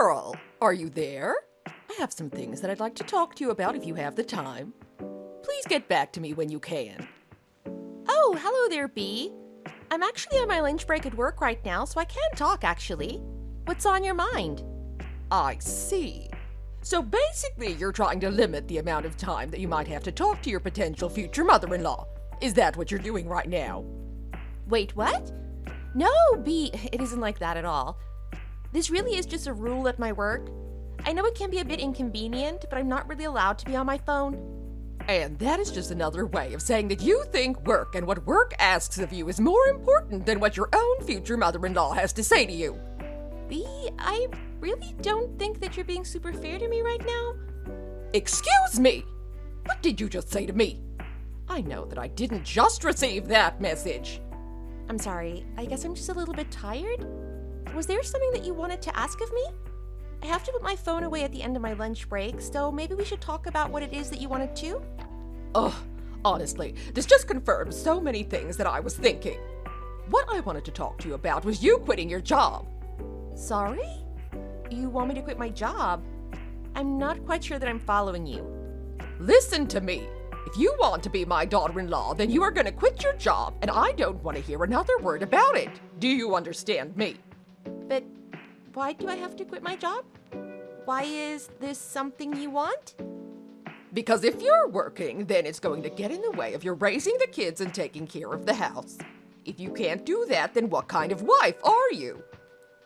Pearl, are you there? I have some things that I'd like to talk to you about if you have the time. Please get back to me when you can. Oh, hello there, Bee. I'm actually on my lunch break at work right now, so I can talk, actually. What's on your mind? I see. So basically, you're trying to limit the amount of time that you might have to talk to your potential future mother-in-law. Is that what you're doing right now? Wait, what? No, Bee, it isn't like that at all. This really is just a rule at my work. I know it can be a bit inconvenient, but I'm not really allowed to be on my phone. And that is just another way of saying that you think work and what work asks of you is more important than what your own future mother-in-law has to say to you. Bee, I really don't think that you're being super fair to me right now. Excuse me! What did you just say to me? I know that I didn't just receive that message. I'm sorry, I guess I'm just a little bit tired. Was there something that you wanted to ask of me? I have to put my phone away at the end of my lunch break, so maybe we should talk about what it is that you wanted to? Ugh, honestly, this just confirms so many things that I was thinking. What I wanted to talk to you about was you quitting your job. Sorry? You want me to quit my job? I'm not quite sure that I'm following you. Listen to me. If you want to be my daughter-in-law, then you are going to quit your job, and I don't want to hear another word about it. Do you understand me? But why do I have to quit my job? Why is this something you want? Because if you're working, then it's going to get in the way of your raising the kids and taking care of the house. If you can't do that, then what kind of wife are you?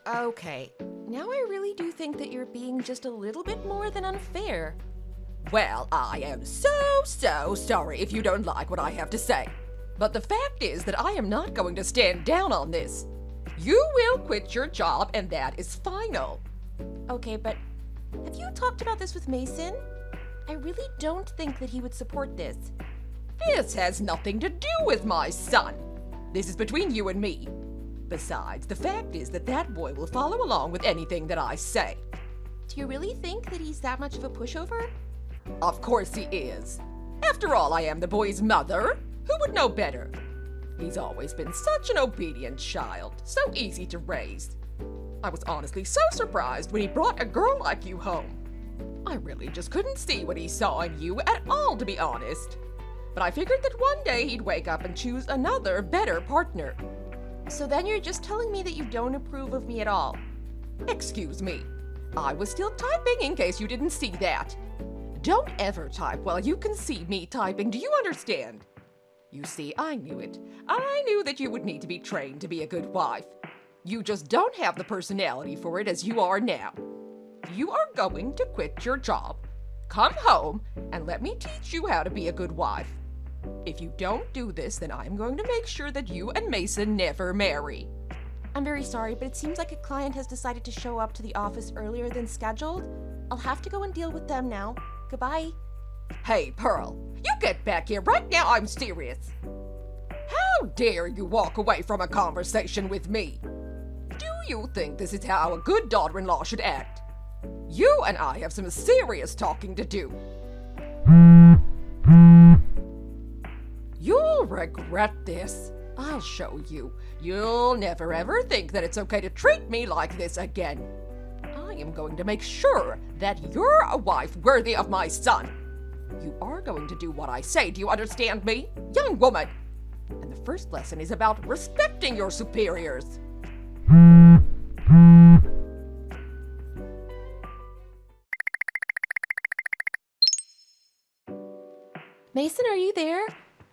Okay, now I really do think that you're being just a little bit more than unfair. Well, I am so sorry if you don't like what I have to say. But the fact is that I am not going to stand down on this. You will quit your job, and that is final. Okay, but have you talked about this with Mason? I really don't think that he would support this. This has nothing to do with my son. This is between you and me. Besides, the fact is that that boy will follow along with anything that I say. Do you really think that he's that much of a pushover? Of course he is. After all, I am the boy's mother. Who would know better? He's always been such an obedient child, so easy to raise. I was honestly so surprised when he brought a girl like you home. I really just couldn't see what he saw in you at all, to be honest. But I figured that one day he'd wake up and choose another, better partner. So then you're just telling me that you don't approve of me at all? Excuse me. I was still typing in case you didn't see that. Don't ever type while you can see me typing, do you understand? You see, I knew it. I knew that you would need to be trained to be a good wife. You just don't have the personality for it as you are now. You are going to quit your job, come home, and let me teach you how to be a good wife. If you don't do this, then I'm going to make sure that you and Mason never marry. I'm very sorry, but it seems like a client has decided to show up to the office earlier than scheduled. I'll have to go and deal with them now. Goodbye. Hey, Pearl, you get back here right now, I'm serious. How dare you walk away from a conversation with me? Do you think this is how a good daughter-in-law should act? You and I have some serious talking to do. You'll regret this. I'll show you. You'll never ever think that it's okay to treat me like this again. I am going to make sure that you're a wife worthy of my son. You are going to do what I say, do you understand me, young woman? And the first lesson is about respecting your superiors. Mason, are you there?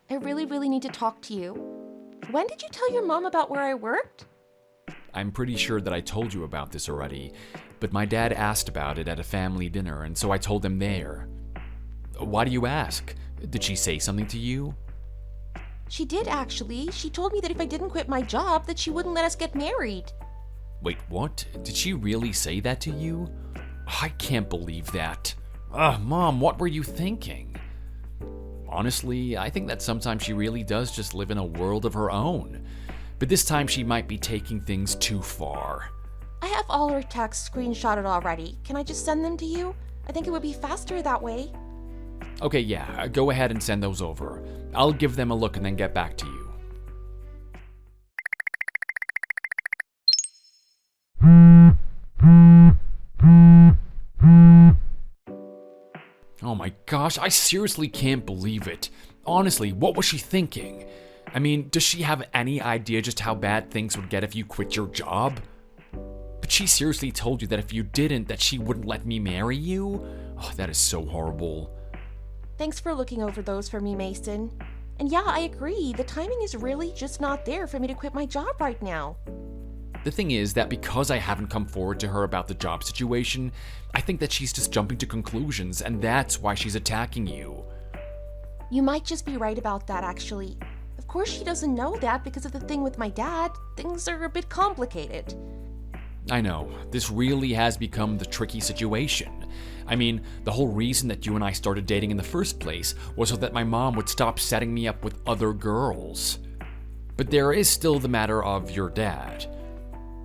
I really need to talk to you. When did you tell your mom about where I worked? I'm pretty sure that I told you about this already, but my dad asked about it at a family dinner, and so I told him there. Why do you ask? Did she say something to you? She did, actually. She told me that if I didn't quit my job, that she wouldn't let us get married. Wait, what? Did she really say that to you? I can't believe that. Mom, what were you thinking? Honestly, I think that sometimes she really does just live in a world of her own. But this time she might be taking things too far. I have all her texts screenshotted already. Can I just send them to you? I think it would be faster that way. Okay, yeah, go ahead and send those over. I'll give them a look and then get back to you. Oh my gosh, I seriously can't believe it. Honestly, what was she thinking? I mean, does she have any idea just how bad things would get if you quit your job? But she seriously told you that if you didn't, that she wouldn't let me marry you? Oh, that is so horrible. Thanks for looking over those for me, Mason. And yeah, I agree, the timing is really just not there for me to quit my job right now. The thing is that because I haven't come forward to her about the job situation, I think that she's just jumping to conclusions, and that's why she's attacking you. You might just be right about that, actually. Of course she doesn't know that because of the thing with my dad. Things are a bit complicated. I know, this really has become the tricky situation. I mean, the whole reason that you and I started dating in the first place was so that my mom would stop setting me up with other girls. But there is still the matter of your dad.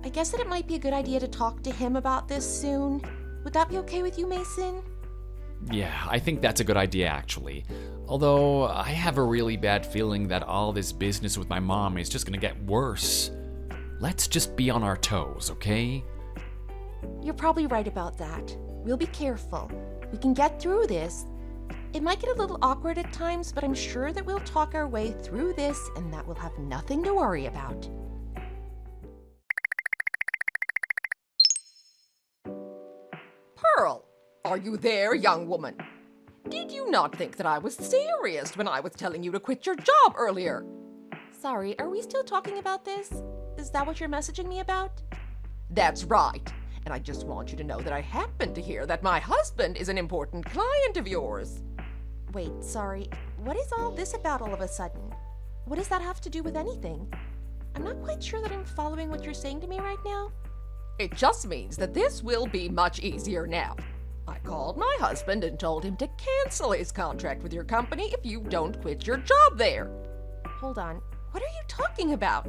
I guess that it might be a good idea to talk to him about this soon. Would that be okay with you, Mason? Yeah, I think that's a good idea, actually. Although, I have a really bad feeling that all this business with my mom is just gonna get worse. Let's just be on our toes, okay? You're probably right about that. We'll be careful. We can get through this. It might get a little awkward at times, but I'm sure that we'll talk our way through this and that we'll have nothing to worry about. Pearl, are you there, young woman? Did you not think that I was serious when I was telling you to quit your job earlier? Sorry, are we still talking about this? Is that what you're messaging me about? That's right. And I just want you to know that I happened to hear that my husband is an important client of yours. Wait, sorry. What is all this about all of a sudden? What does that have to do with anything? I'm not quite sure that I'm following what you're saying to me right now. It just means that this will be much easier now. I called my husband and told him to cancel his contract with your company if you don't quit your job there. Hold on. What are you talking about?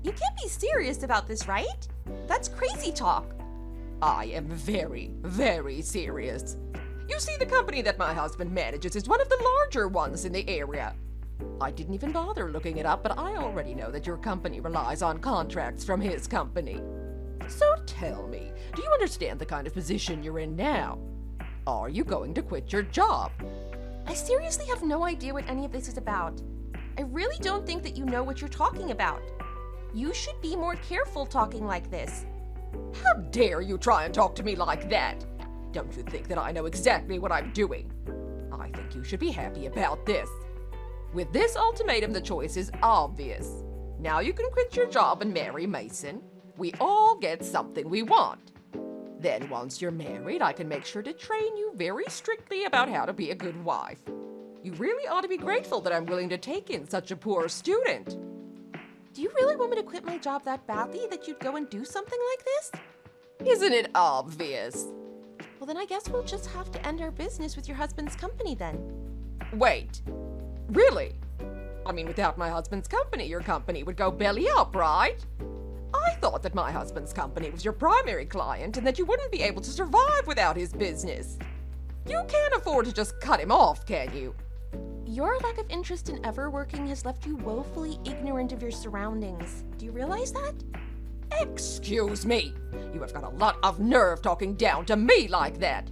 You can't be serious about this, right? That's crazy talk. I am very, very serious. You see, the company that my husband manages is one of the larger ones in the area. I didn't even bother looking it up, but I already know that your company relies on contracts from his company. So tell me, do you understand the kind of position you're in now? Are you going to quit your job? I seriously have no idea what any of this is about. I really don't think that you know what you're talking about. You should be more careful talking like this. How dare you try and talk to me like that? Don't you think that I know exactly what I'm doing? I think you should be happy about this. With this ultimatum, the choice is obvious. Now you can quit your job and marry Mason. We all get something we want. Then once you're married, I can make sure to train you very strictly about how to be a good wife. You really ought to be grateful that I'm willing to take in such a poor student. Do you really want me to quit my job that badly that you'd go and do something like this? Isn't it obvious? Well, then I guess we'll just have to end our business with your husband's company then. Wait, really? I mean, without my husband's company, your company would go belly up, right? I thought that my husband's company was your primary client and that you wouldn't be able to survive without his business. You can't afford to just cut him off, can you? Your lack of interest in ever working has left you woefully ignorant of your surroundings. Do you realize that? Excuse me. You have got a lot of nerve talking down to me like that.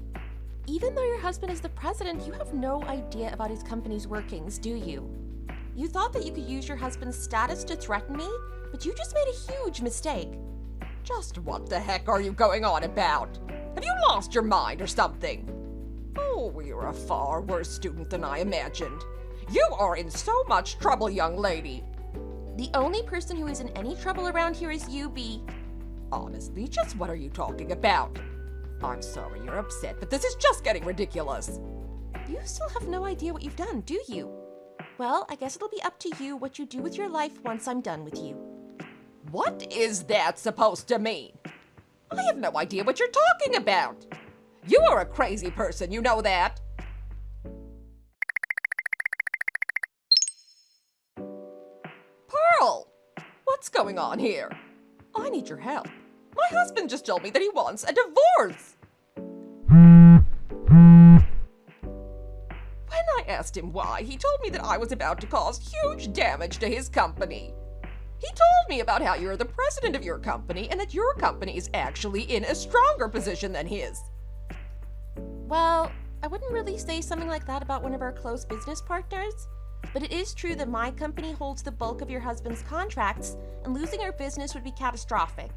Even though your husband is the president, you have no idea about his company's workings, do you? You thought that you could use your husband's status to threaten me, but you just made a huge mistake. Just what the heck are you going on about? Have you lost your mind or something? Oh, you're a far worse student than I imagined. You are in so much trouble, young lady. The only person who is in any trouble around here is you, B. Honestly, just what are you talking about? I'm sorry you're upset, but this is just getting ridiculous. You still have no idea what you've done, do you? Well, I guess it'll be up to you what you do with your life once I'm done with you. What is that supposed to mean? I have no idea what you're talking about. You are a crazy person, you know that. Pearl! What's going on here? I need your help. My husband just told me that he wants a divorce. When I asked him why, he told me that I was about to cause huge damage to his company. He told me about how you're the president of your company and that your company is actually in a stronger position than his. Well, I wouldn't really say something like that about one of our close business partners, but it is true that my company holds the bulk of your husband's contracts, and losing our business would be catastrophic.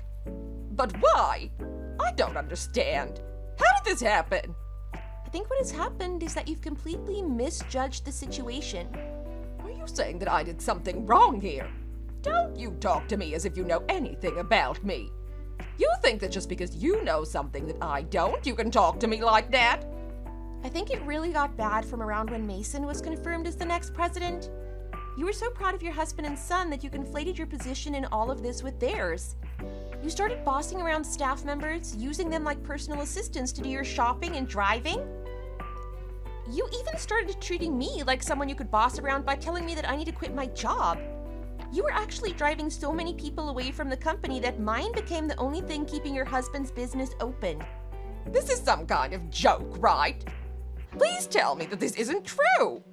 But why? I don't understand. How did this happen? I think what has happened is that you've completely misjudged the situation. Are you saying that I did something wrong here? Don't you talk to me as if you know anything about me. You think that just because you know something that I don't, you can talk to me like that? I think it really got bad from around when Mason was confirmed as the next president. You were so proud of your husband and son that you conflated your position in all of this with theirs. You started bossing around staff members, using them like personal assistants to do your shopping and driving. You even started treating me like someone you could boss around by telling me that I need to quit my job. You were actually driving so many people away from the company that mine became the only thing keeping your husband's business open. This is some kind of joke, right? Please tell me that this isn't true.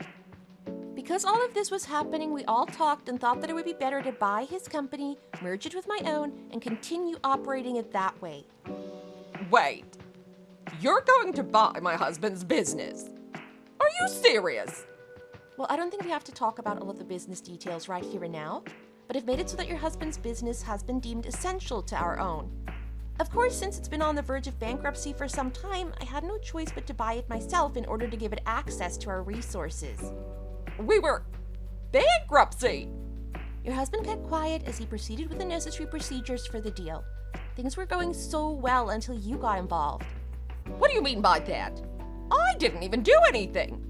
Because all of this was happening, we all talked and thought that it would be better to buy his company, merge it with my own, and continue operating it that way. Wait, you're going to buy my husband's business? Are you serious? Well, I don't think we have to talk about all of the business details right here and now, but I've made it so that your husband's business has been deemed essential to our own. Of course, since it's been on the verge of bankruptcy for some time, I had no choice but to buy it myself in order to give it access to our resources. We were bankruptcy. Your husband kept quiet as he proceeded with the necessary procedures for the deal. Things were going so well until you got involved. What do you mean by that? I didn't even do anything.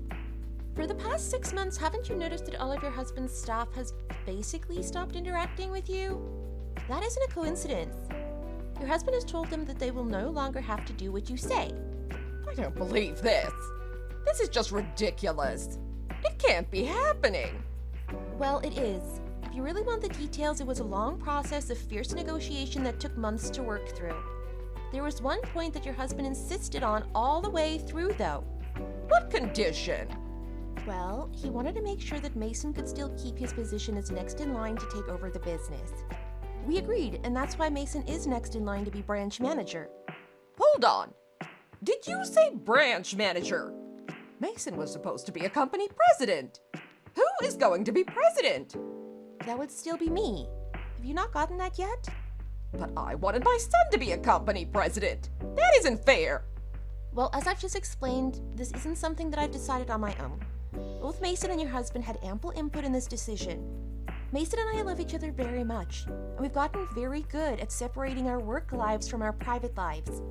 For the past 6 months, haven't you noticed that all of your husband's staff has basically stopped interacting with you? That isn't a coincidence. Your husband has told them that they will no longer have to do what you say. I don't believe this. This is just ridiculous. It can't be happening. Well, it is. If you really want the details, it was a long process of fierce negotiation that took months to work through. There was one point that your husband insisted on all the way through, though. What condition? Well, he wanted to make sure that Mason could still keep his position as next in line to take over the business. We agreed, and that's why Mason is next in line to be branch manager. Hold on. Did you say branch manager? Mason was supposed to be a company president. Who is going to be president? That would still be me. Have you not gotten that yet? But I wanted my son to be a company president. That isn't fair. Well, as I've just explained, this isn't something that I've decided on my own. Both Mason and your husband had ample input in this decision. Mason and I love each other very much, and we've gotten very good at separating our work lives from our private lives.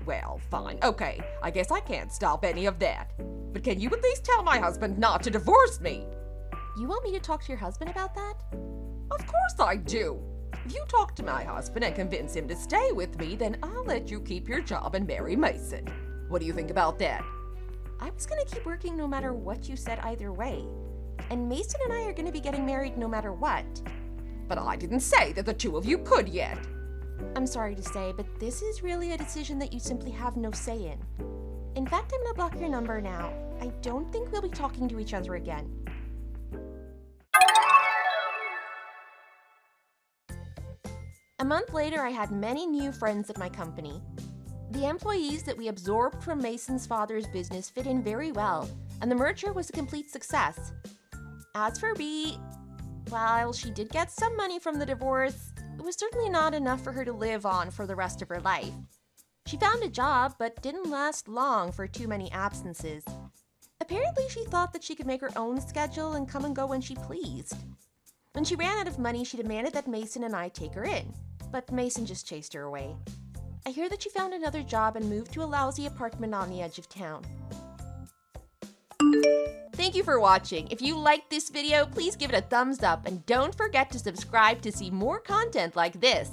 Well, fine. Okay, I guess I can't stop any of that. But can you at least tell my husband not to divorce me? You want me to talk to your husband about that? Of course I do. If you talk to my husband and convince him to stay with me, then I'll let you keep your job and marry Mason. What do you think about that? I was going to keep working no matter what you said either way. And Mason and I are going to be getting married no matter what. But I didn't say that the two of you could yet. I'm sorry to say, but this is really a decision that you simply have no say in. In fact, I'm going to block your number now. I don't think we'll be talking to each other again. A month later, I had many new friends at my company. The employees that we absorbed from Mason's father's business fit in very well, and the merger was a complete success. As for Bea, while she did get some money from the divorce, it was certainly not enough for her to live on for the rest of her life. She found a job, but didn't last long for too many absences. Apparently, she thought that she could make her own schedule and come and go when she pleased. When she ran out of money, she demanded that Mason and I take her in, but Mason just chased her away. I hear that she found another job and moved to a lousy apartment on the edge of town. Thank you for watching. If you liked this video, please give it a thumbs up and don't forget to subscribe to see more content like this.